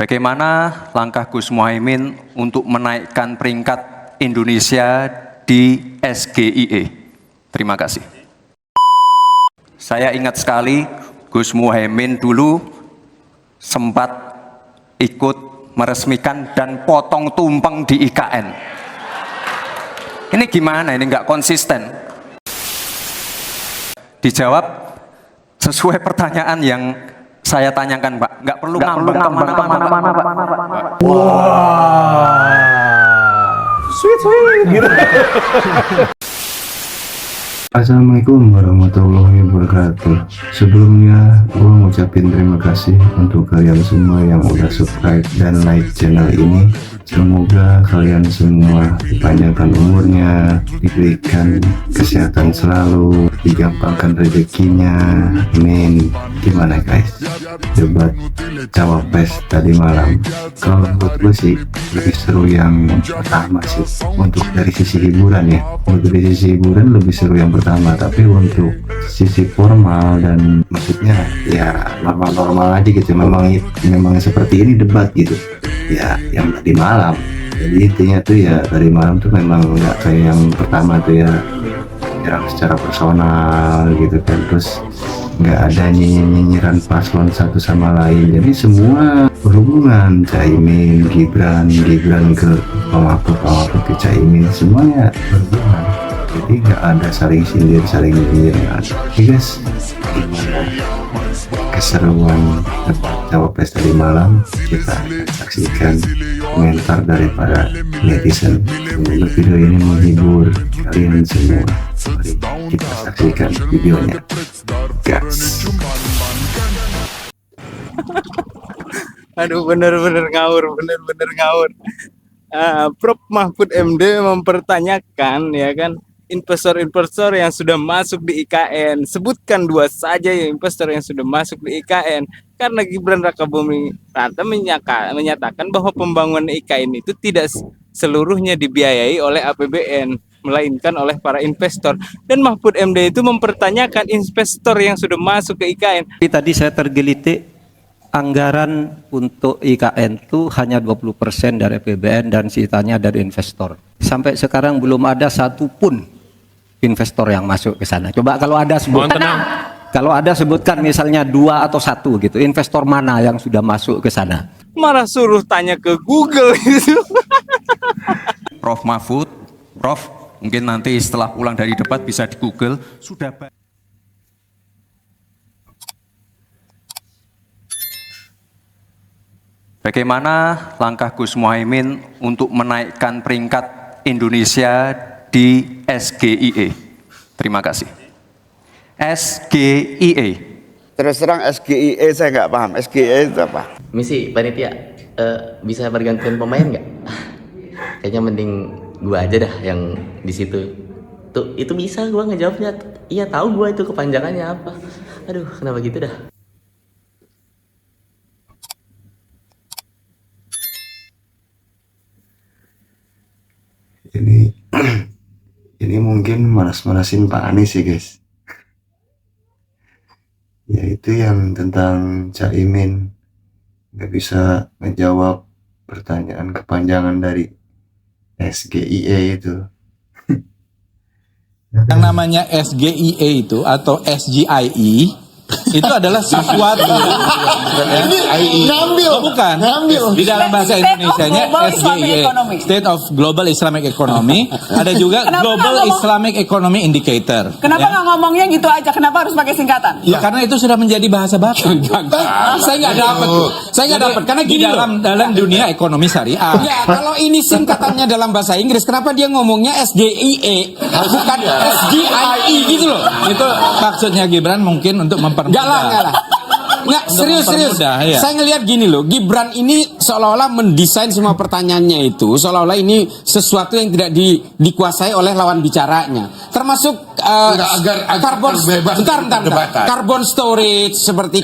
Bagaimana langkah Gus Muhaimin untuk menaikkan peringkat Indonesia di SGIE? Terima kasih. Saya ingat sekali Gus Muhaimin dulu sempat ikut meresmikan dan potong tumpeng di IKN. Ini gimana? Ini nggak konsisten. Dijawab sesuai pertanyaan yang saya tanyakan, Pak. Nggak perlu ngambang kemana-mana, Pak. Wah, sweet gitu. Assalamualaikum warahmatullahi wabarakatuh. Sebelumnya, gue ngucapin terima kasih untuk kalian semua yang udah subscribe dan like channel ini. Semoga kalian semua dipanjangkan umurnya, diberikan kesehatan selalu, digampangkan rezekinya. Amin. Gimana guys? Debat cawapres tadi malam. Kalau menurut gue sih lebih seru yang pertama sih. Untuk dari sisi hiburan ya. Untuk dari sisi hiburan lebih seru yang pertama. Tapi untuk sisi formal dan maksudnya ya normal-normal aja gitu. Memang seperti ini debat gitu. Ya yang tadi malam. Jadi intinya tuh ya tadi malam tuh memang nggak kayak yang pertama tuh ya nyerang secara personal gitu kan, terus nggak ada nyinyiran paslon satu sama lain. Jadi semua berhubungan Caimin, Gibran ke Mahfud ke Caimin, semuanya berhubungan. Jadi nggak ada saling sindir nggak ada. Oke guys, gimana keseruan cawapres tadi malam? Kita akan saksikan komentar daripada netizen. Semoga video ini menghibur kalian semua. Mari kita saksikan videonya, guys. Aduh, bener-bener ngawur. Prof Mahfud MD mempertanyakan ya kan, investor-investor yang sudah masuk di IKN. Sebutkan dua saja ya investor yang sudah masuk di IKN. Karena Gibran Rakabuming Raka menyatakan bahwa pembangunan IKN itu tidak seluruhnya dibiayai oleh APBN, melainkan oleh para investor. Dan Mahfud MD itu mempertanyakan investor yang sudah masuk ke IKN. Tadi saya tergelitik, anggaran untuk IKN itu hanya 20% dari APBN dan sisanya dari investor. Sampai sekarang belum ada satupun investor yang masuk ke sana. Coba kalau ada sebutkan, kalau ada sebutkan misalnya 2 atau 1 gitu, investor mana yang sudah masuk ke sana? Malah suruh tanya ke Google gitu. Prof Mahfud, Prof, mungkin nanti setelah pulang dari debat bisa di Google, sudah bagaimana langkah Gus Muhaimin untuk menaikkan peringkat Indonesia di SGIE? Terima kasih. SGIE. Terus terang SGIE saya nggak paham. SGIE itu apa? Misi panitia, bisa bergantian pemain nggak? Kayaknya mending gua aja dah yang di situ. Tuh itu bisa gua ngejawabnya. Iya tahu gua itu kepanjangannya apa. Aduh kenapa gitu dah? Ini mungkin manas-manasin Pak Anies sih guys. Yaitu yang tentang Caimin nggak bisa menjawab pertanyaan kepanjangan dari SGIE itu. Yang namanya SGIE itu atau SGIE itu adalah sesuatu bukan di dalam bahasa Indonesianya SGIE, State of Global Islamic Economy, ada juga Global Islamic Economy Indicator. Kenapa nggak ngomongnya gitu aja? Kenapa harus pakai singkatan? Ya karena itu sudah menjadi bahasa baku. Saya nggak dapat karena di dalam dunia ekonomi syariah. Ya kalau ini singkatannya dalam bahasa Inggris, kenapa dia ngomongnya SGIE bukan SGIE gitu loh? Itu maksudnya Gibran mungkin untuk Enggak lah. Nggak, serius. Ya. Saya ngelihat gini loh, Gibran ini seolah-olah mendesain semua pertanyaannya itu, seolah-olah ini sesuatu yang tidak dikuasai oleh lawan bicaranya. Termasuk carbon storage seperti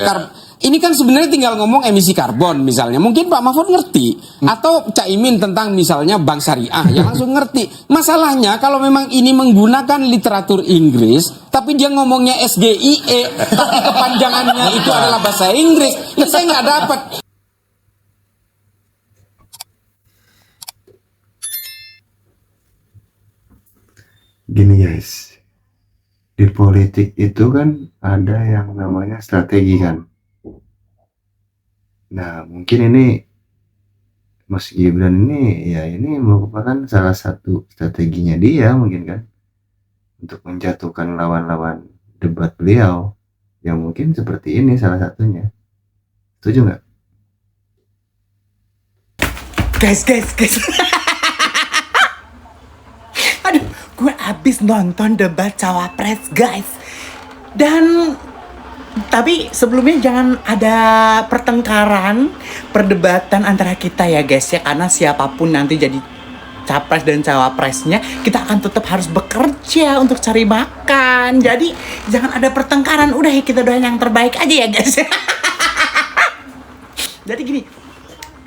ini kan sebenarnya tinggal ngomong emisi karbon misalnya. Mungkin Pak Mahfud ngerti. Atau Caimin tentang misalnya bank syariah yang langsung ngerti. Masalahnya kalau memang ini menggunakan literatur Inggris, tapi dia ngomongnya SGIE, tapi kepanjangannya itu adalah bahasa Inggris. Saya nggak dapat. Gini guys, di politik itu kan ada yang namanya strategi kan. Nah mungkin ini Mas Gibran ini ya ini merupakan salah satu strateginya dia mungkin kan, untuk menjatuhkan lawan-lawan debat beliau yang mungkin seperti ini salah satunya. Setuju nggak? Guys. Aduh, gue abis nonton debat cawapres, guys. Dan tapi sebelumnya jangan ada pertengkaran, perdebatan antara kita ya guys ya, karena siapapun nanti jadi capres dan cawapresnya, kita akan tetap harus bekerja untuk cari makan. Jadi jangan ada pertengkaran, udah ya kita doain yang terbaik aja ya guys. Jadi gini,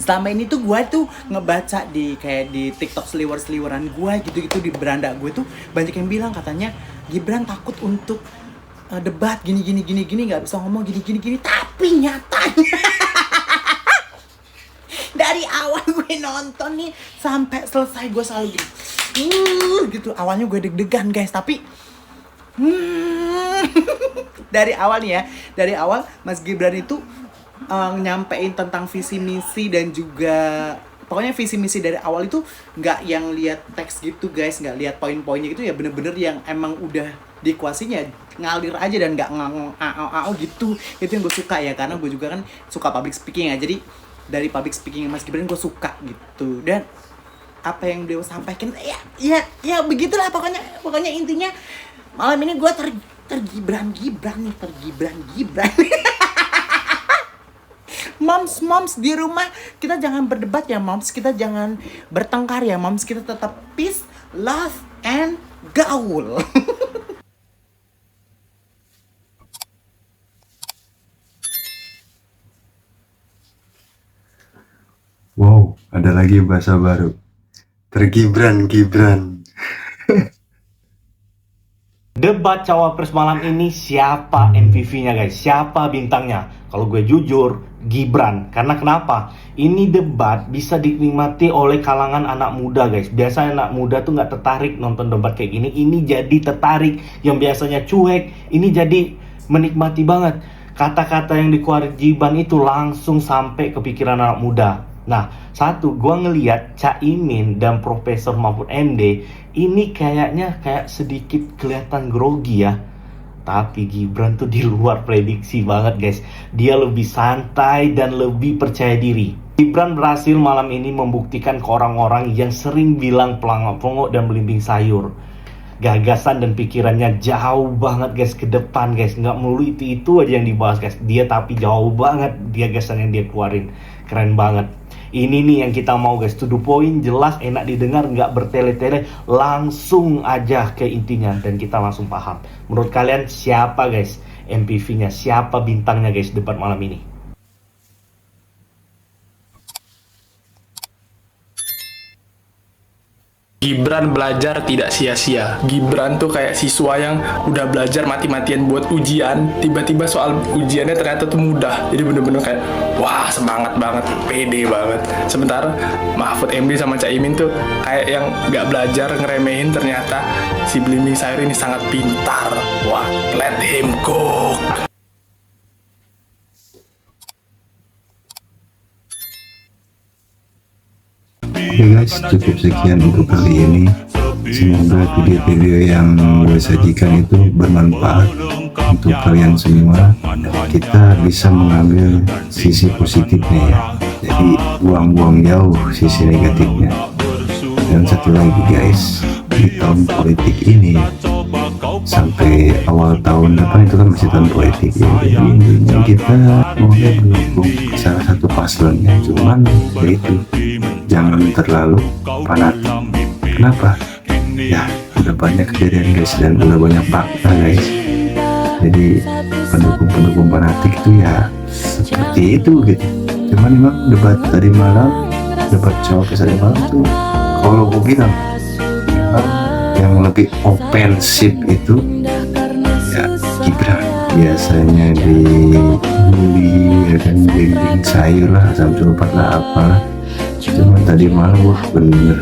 selama ini tuh gue tuh ngebaca di kayak di TikTok seliwer-seliweran gue gitu-gitu di beranda gue tuh banyak yang bilang katanya Gibran takut untuk debat gini nggak bisa ngomong gini, tapi nyatanya dari awal gue nonton nih sampai selesai gue selalu gitu. Awalnya gue deg-degan guys, tapi dari awal Mas Gibran itu nyampein tentang visi misi dan juga pokoknya visi misi dari awal itu nggak yang lihat teks gitu guys, nggak lihat poin-poinnya gitu ya, bener-bener yang emang udah dikuasinya ngalir aja dan nggak ngao gitu. Itu yang gue suka ya, karena gue juga kan suka public speaking ya, jadi dari public speaking Mas Gibran gue suka gitu. Dan apa yang dia sampaikan ya begitulah pokoknya intinya malam ini gue tergibran Moms di rumah kita jangan berdebat ya moms, kita jangan bertengkar ya moms, kita tetap peace, love, and gaul. Wow, ada lagi bahasa baru, tergibran. Debat cawapres malam ini siapa MPV-nya guys? Siapa bintangnya? Kalau gue jujur, Gibran. Karena kenapa? Ini debat bisa dinikmati oleh kalangan anak muda guys. Biasanya anak muda tuh nggak tertarik nonton debat kayak gini. Ini jadi tertarik. Yang biasanya cuek, ini jadi menikmati banget. Kata-kata yang dikeluarin Gibran itu langsung sampai ke pikiran anak muda. Nah, satu, gue ngeliat Caimin dan Profesor Mahfud MD ini kayaknya kayak sedikit kelihatan grogi ya. Tapi Gibran tuh di luar prediksi banget guys. Dia lebih santai dan lebih percaya diri. Gibran berhasil malam ini membuktikan ke orang-orang yang sering bilang pelangak-pelongok dan belimbing sayur. Gagasan dan pikirannya jauh banget guys ke depan guys. Nggak melulu itu aja yang dibahas guys. Dia tapi jauh banget gagasan yang dia keluarin. Keren banget. Ini nih yang kita mau guys, to the point, jelas, enak didengar, nggak bertele-tele, langsung aja ke intinya dan kita langsung paham. Menurut kalian siapa guys MPV-nya, siapa bintangnya guys debat malam ini? Gibran belajar tidak sia-sia. Gibran tuh kayak siswa yang udah belajar mati-matian buat ujian, tiba-tiba soal ujiannya ternyata tuh mudah. Jadi bener-bener kayak wah semangat banget, pede banget. Sementara Mahfud MD sama Caimin tuh kayak yang nggak belajar, ngeremehin, ternyata si belimbing sayur ini sangat pintar. Wah, let him cook. Oke guys, cukup sekian untuk kali ini. Semoga video-video yang gue sajikan itu bermanfaat untuk kalian semua. Kita bisa mengambil sisi positifnya ya, jadi buang-buang jauh sisi negatifnya. Dan satu lagi guys, di tahun politik ini sampai awal tahun depan itu kan masih tahun politik ya, jadi intinya kita boleh mendukung salah satu paslonnya, cuman ya itu jangan terlalu fanatik. Kenapa? Ya udah banyak kejadian guys, dan udah banyak fakta guys. Jadi pendukung fanatik itu ya seperti itu gitu. Cuman memang debat tadi malam, debat cawapres tadi malam tuh kalau gue bilang yang lebih ofensif itu ya Gibran. Biasanya dibully ya kan, daging sayur lah, asam sulfat lah apalah. Cuman tadi malam bener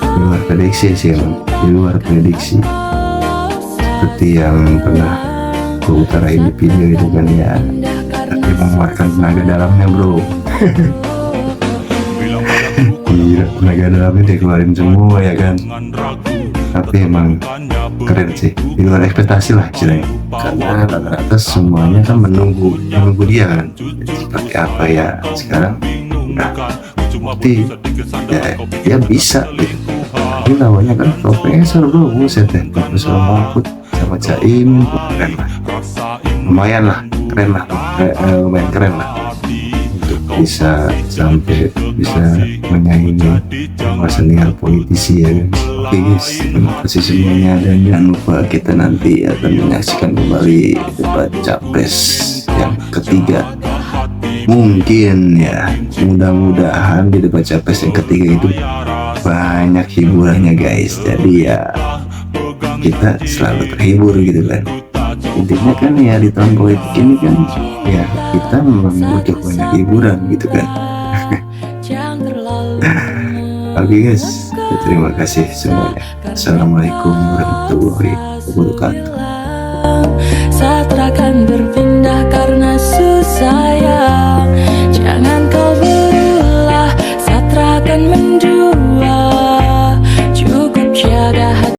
di luar prediksi sih emang, di luar prediksi. seperti yang pernah gue utarain di video itu kan ya, tapi mengeluarkan tenaga dalamnya bro. Gila, tenaga dalamnya dikeluarin semua ya kan, tapi emang keren sih, di luar ekspektasi lah istilahnya, karena rata-rata semuanya kan menunggu dia kan. Jadi seperti apa ya sekarang udah bukti ya, dia bisa gitu. Tapi lawannya kan profesor bro, buset deh, Profesor Mahfud sama Caimin, keren lah, lumayan lah, keren lah, lumayan keren lah untuk bisa sampai bisa menyaingi sama senior politisi ya guys. Oke guys, terima kasih semuanya, dan jangan lupa kita nanti akan menyaksikan kembali debat capres yang ketiga. Mungkin ya, mudah-mudahan di debat capres yang ketiga itu banyak hiburannya guys. Jadi ya kita selalu terhibur gitu kan. Intinya kan ya di tahun politik ini kan ya kita memang butuh banyak hiburan gitu kan. Oke guys, terima kasih semuanya. Assalamualaikum warahmatullahi wabarakatuh. Saat akan berpindah karena